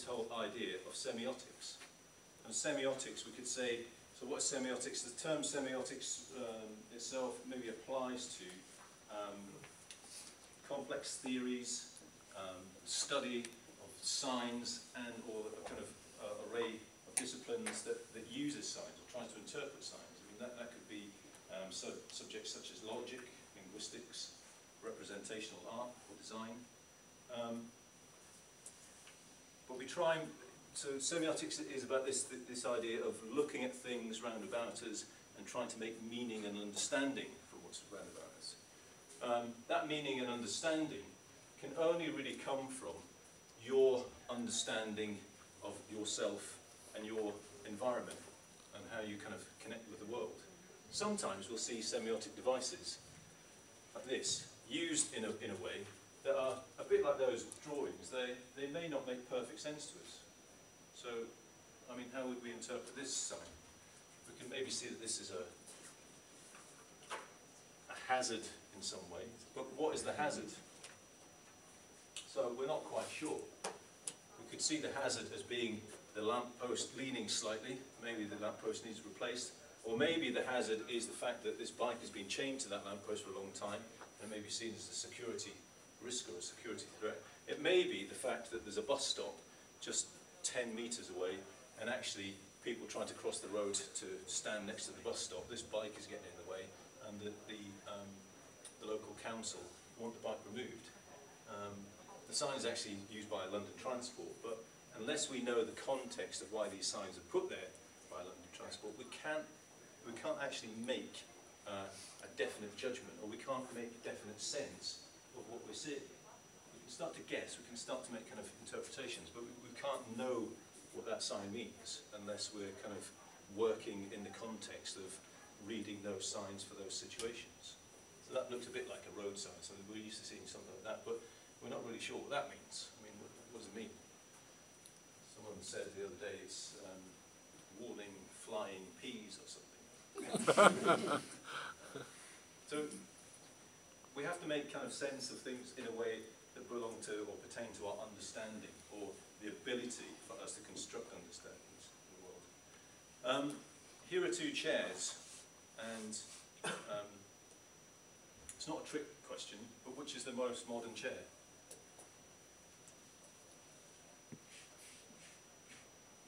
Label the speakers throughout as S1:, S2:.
S1: this whole idea of semiotics. And semiotics, we could say, so what's semiotics? The term semiotics itself maybe applies to complex theories, study of signs, and or a kind of array of disciplines that uses signs or tries to interpret signs. I mean, that could be subjects such as logic, linguistics, representational art or design. But we try and, so semiotics is about this idea of looking at things round about us and trying to make meaning and understanding from what's round about us. That meaning and understanding can only really come from your understanding of yourself and your environment and how you kind of connect with the world. Sometimes we'll see semiotic devices like this used in a way that are a bit like those drawings. They may not make perfect sense to us. So, I mean, how would we interpret this sign? We can maybe see that this is a hazard in some way. But what is the hazard? So we're not quite sure. We could see the hazard as being the lamppost leaning slightly. Maybe the lamppost needs replaced. Or maybe the hazard is the fact that this bike has been chained to that lamppost for a long time and may be seen as a security risk or a security threat. It may be the fact that there's a bus stop just 10 metres away and actually people trying to cross the road to stand next to the bus stop. This bike is getting in the way and the local council want the bike removed. The sign is actually used by London Transport, but unless we know the context of why these signs are put there by London Transport, we can't actually make a definite judgment, or we can't make definite sense of what we're seeing. We can start to guess, we can start to make kind of interpretations, but we can't know what that sign means unless we're kind of working in the context of reading those signs for those situations. So that looks a bit like a road sign, so we're used to seeing something like that, but we're not really sure what that means. I mean, what does it mean? Someone said the other day it's warning flying peas or something. So we have to make kind of sense of things in a way that belong to or pertain to our understanding or the ability for us to construct understandings in the world. Here are two chairs, and it's not a trick question, but which is the most modern chair?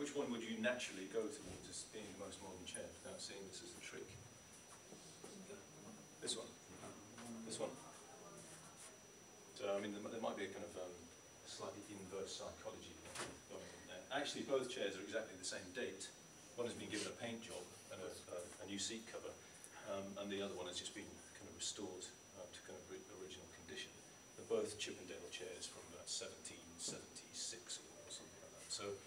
S1: Which one would you naturally go towards as being the most modern chair without seeing this as a trick? This one? This one? So, I mean, there might be a kind of slightly inverse psychology going on there. Actually, both chairs are exactly the same date. One has been given a paint job and a new seat cover, and the other one has just been kind of restored to kind of original condition. They're both Chippendale chairs from about 1776 or something like that. So,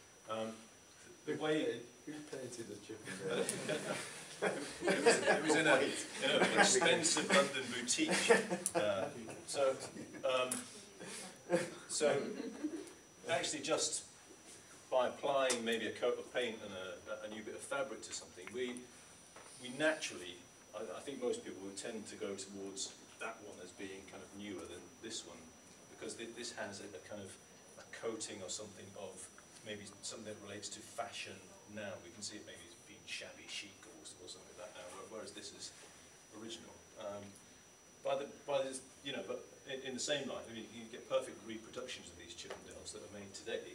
S1: the way
S2: who painted the Chippendale?
S1: it was in an expensive London boutique. So actually, just by applying maybe a coat of paint and a new bit of fabric to something, we naturally, I think most people would tend to go towards that one as being kind of newer than this one, because this has a kind of a coating or something of maybe something that relates to fashion now. We can see it maybe as being shabby chic or something like that now, whereas this is original. But in the same line, I mean, you get perfect reproductions of these Chippendales that are made today.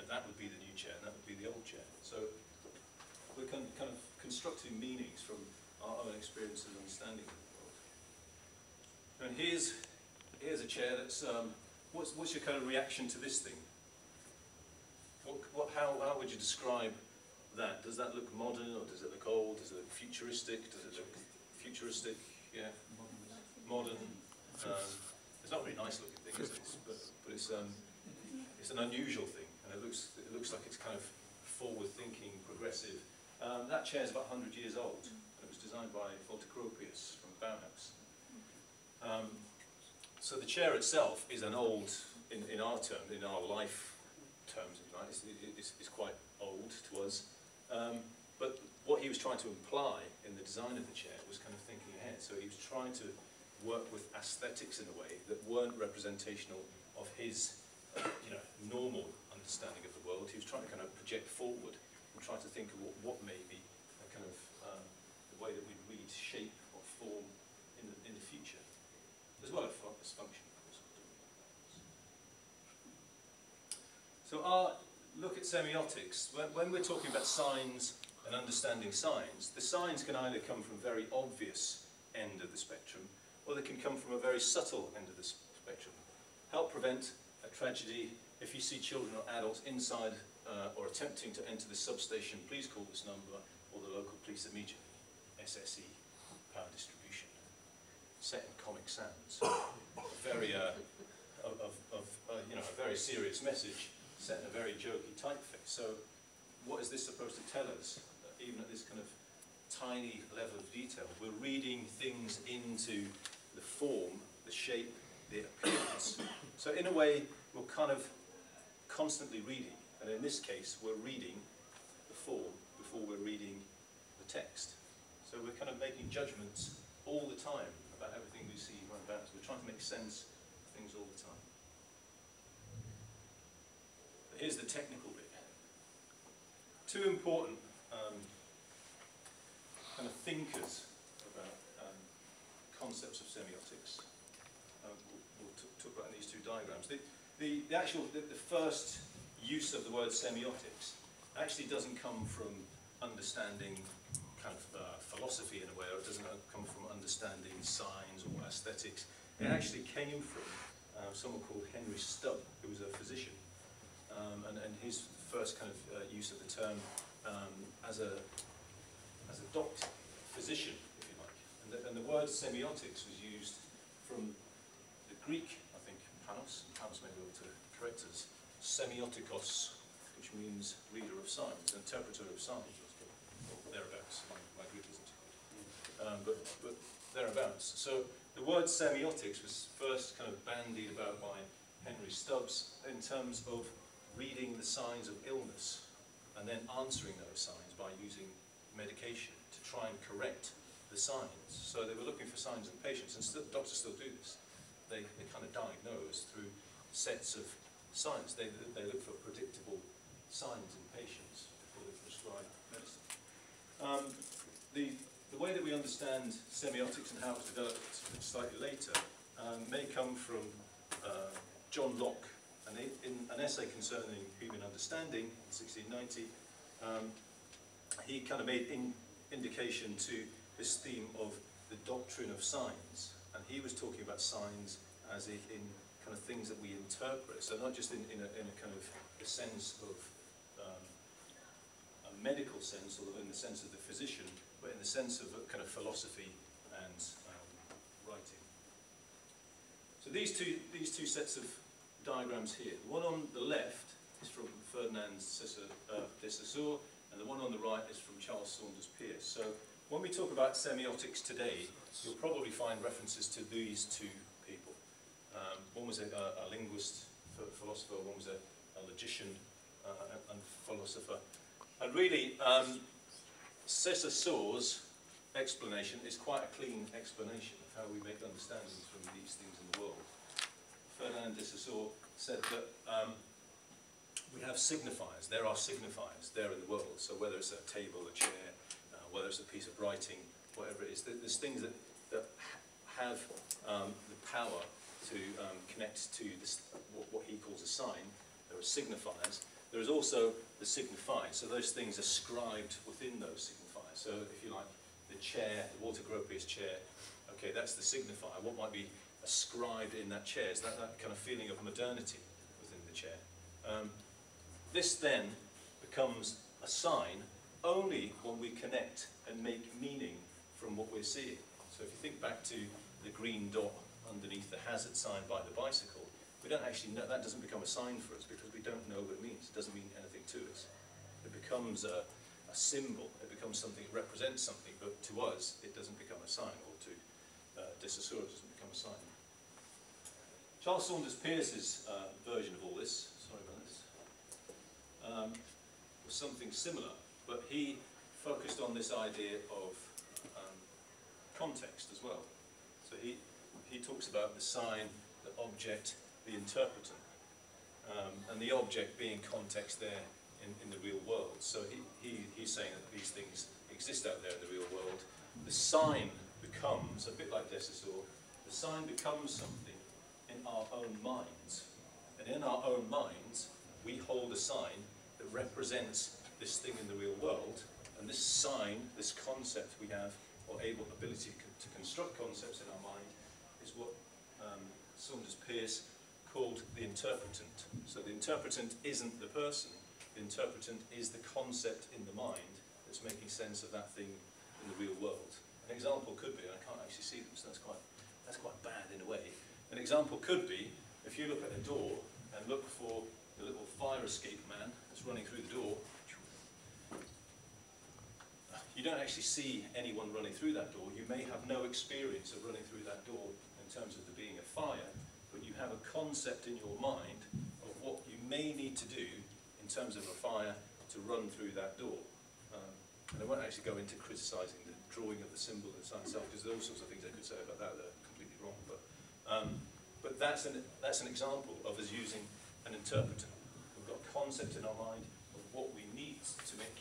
S1: That would be the new chair, and that would be the old chair. So we're kind of constructing meanings from our own experience and understanding of the world. And here's a chair that's. What's your kind of reaction to this thing? How would you describe that? Does that look modern, or does it look old? Does it look futuristic? Does it look futuristic? Yeah, modern. It's not a very nice looking thing, is it? But it's an unusual thing, and it looks like it's kind of forward-thinking, progressive. That chair is about 100 years old, and it was designed by Walter Gropius from Bauhaus. So the chair itself is an old, in our terms, in our life terms, it's quite old to us. But what he was trying to imply in the design of the chair was kind of thinking ahead. So he was trying to work with aesthetics in a way that weren't representational of his normal understanding of the world. He was trying to kind of project forward and try to think of what may be a kind of the way that we read shape or form in the future, as well as function, of course. So our look at semiotics, when we're talking about signs and understanding signs, the signs can either come from a very obvious end of the spectrum, or they can come from a very subtle end of the spectrum. Help prevent a tragedy. If you see children or adults inside or attempting to enter the substation, please call this number or the local police immediately. SSE, power distribution. Set in Comic Sans. Very, you know, a very serious message set in a very jokey typeface. So what is this supposed to tell us? Even at this kind of tiny level of detail, we're reading things into the form, the shape, the appearance. So in a way, we're kind of constantly reading. And in this case, we're reading the form before we're reading the text. So we're kind of making judgments all the time about everything we see around about us. We're trying to make sense of things all the time. But here's the technical bit. Two important kind of thinkers about concepts of semiotics. We'll talk about in these two diagrams. The first use of the word semiotics actually doesn't come from understanding kind of philosophy in a way, or it doesn't come from understanding signs or aesthetics. It actually came from someone called Henry Stubb, who was a physician, and his first kind of use of the term as a doctor, physician, if you like. And the word semiotics was used from the Greek, I think, panos may be able to correct us, semiotikos, which means reader of signs, interpreter of signs, or thereabouts. My Greek isn't too good. But thereabouts. So the word semiotics was first kind of bandied about by Henry Stubbs in terms of reading the signs of illness and then answering those signs by using medication to try and correct the signs. So they were looking for signs in patients, and doctors still do this. They kind of diagnose through sets of signs. They look for predictable signs in patients before they prescribe medicine. The way that we understand semiotics and how it's developed slightly later may come from John Locke. And in an essay concerning human understanding in 1690, he kind of made indication to this theme of the doctrine of signs. And he was talking about signs as in kind of things that we interpret. So not just in a kind of the sense of a medical sense, or in the sense of the physician, but in the sense of a kind of philosophy and writing. So these two sets of diagrams here. The one on the left is from Ferdinand de Saussure, and the one on the right is from Charles Saunders Peirce. So when we talk about semiotics today, you'll probably find references to these two people. One was a linguist, philosopher, one was a logician and philosopher. And really, Saussure's explanation is quite a clean explanation of how we make understandings from these things in the world. Ferdinand de Saussure said that we have signifiers. There are signifiers there in the world. So whether it's a table, a chair, whether it's a piece of writing, whatever it is, there's things that have the power to connect to this, what he calls a sign. There are signifiers. There is also the signified. So those things are scribed within those signifiers. So if you like, the chair, the Walter Gropius chair, okay, that's the signifier. What might be ascribed in that chair is that kind of feeling of modernity within the chair. This then becomes a sign only when we connect and make meaning from what we're seeing. So if you think back to the green dot underneath the hazard sign by the bicycle, we don't actually know, that doesn't become a sign for us because we don't know what it means. It doesn't mean anything to us. It becomes a symbol, it becomes something, it represents something, but to us it doesn't become a sign, or to de Saussure it doesn't become a sign. Charles Saunders Peirce's version of all this, sorry about this, was something similar, but he focused on this idea of context as well. So he talks about the sign, the object, the interpreter. And the object being context there in the real world. So he's saying that these things exist out there in the real world. The sign becomes, a bit like Dessessor, the sign becomes something in our own minds. And in our own minds, we hold a sign that represents this thing in the real world. And this sign, this concept we have, or ability to construct concepts in our mind, is what Saunders Peirce called the interpretant. So the interpretant isn't the person. The interpretant is the concept in the mind that's making sense of that thing in the real world. An example could be, and I can't actually see them, so that's quite bad in a way. An example could be, if you look at a door and look for the little fire escape man that's running through the door, you don't actually see anyone running through that door. You may have no experience of running through that door in terms of there being a fire, but you have a concept in your mind of what you may need to do in terms of a fire to run through that door. And I won't actually go into criticising the drawing of the symbol and the sign itself, because there are all sorts of things I could say about that that are completely wrong. But that's an example of us using an interpreter. We've got a concept in our mind of what we need to make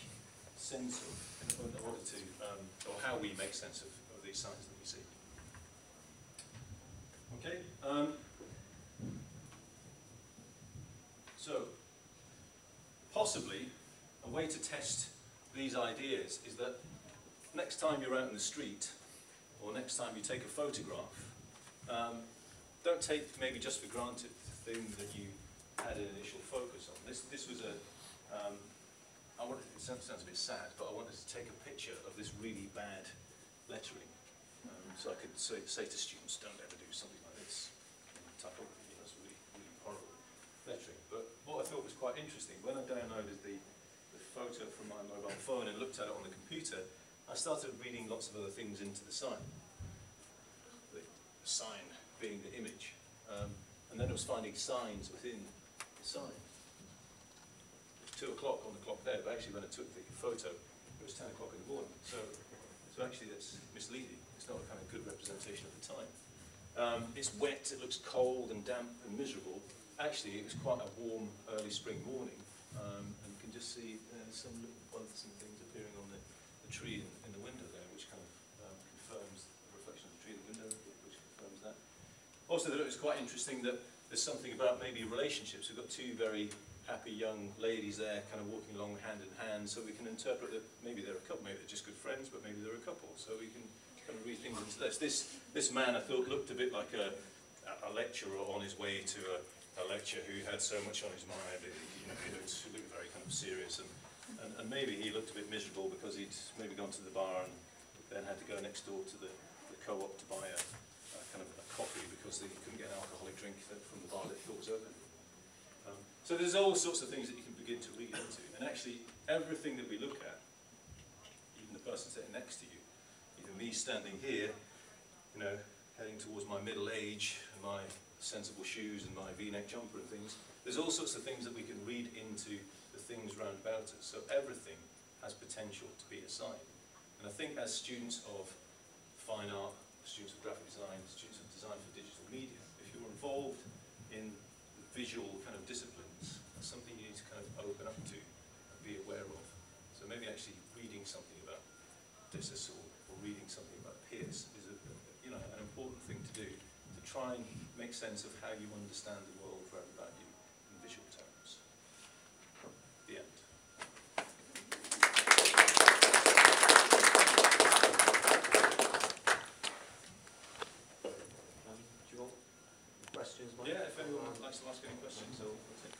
S1: sense of in order to, or how we make sense of these signs that we see. Okay. So, possibly, a way to test these ideas is that next time you're out in the street, or next time you take a photograph, don't take maybe just for granted the thing that you had an initial focus on. This was a, it sounds a bit sad, but I wanted to take a picture of this really bad lettering. So I could say to students, don't ever do something like this. Typography, you know, it's really, really horrible lettering. But what I thought was quite interesting, when I downloaded the photo from my mobile phone and looked at it on the computer, I started reading lots of other things into the sign. The sign being the image. And then I was finding signs within the sign. It was 2 o'clock on the clock there, but actually when I took the photo, it was 10 o'clock in the morning. So actually that's misleading. It's not a kind of good representation of the time. It's wet, it looks cold and damp and miserable. Actually, it was quite a warm early spring morning. And you can just see some little buds and things appearing on the tree in the window there, which kind of confirms the reflection of the tree in the window, which confirms that. Also, it was quite interesting that there's something about maybe relationships. We've got two very happy young ladies there kind of walking along hand in hand, so we can interpret that maybe they're a couple, maybe they're just good friends, but maybe they're a couple. So we can kind of read things into this. This man, I thought, looked a bit like a lecturer on his way to a lecture who had so much on his mind. You know, he looked very kind of serious, and maybe he looked a bit miserable because he'd maybe gone to the bar and then had to go next door to the co-op to buy a kind of a coffee because he couldn't get an alcoholic drink from the bar that he thought was open. So there's all sorts of things that you can begin to read into, and actually everything that we look at, even the person sitting next to you, even me standing here, you know, heading towards my middle age and my sensible shoes and my V-neck jumper and things, there's all sorts of things that we can read into the things round about us. So everything has potential to be a sign. And I think as students of fine art, students of graphic design, students of design for digital media, if you're involved in the visual kind of disciplines, that's something you need to kind of open up to and be aware of. So maybe actually reading something about Dessessor or reading something about Peirce is an important thing to do, to try and make sense of how you understand the world round about you in visual terms. The end.
S2: Do you want questions, Mike?
S1: Yeah, if anyone likes to ask any questions, I'll take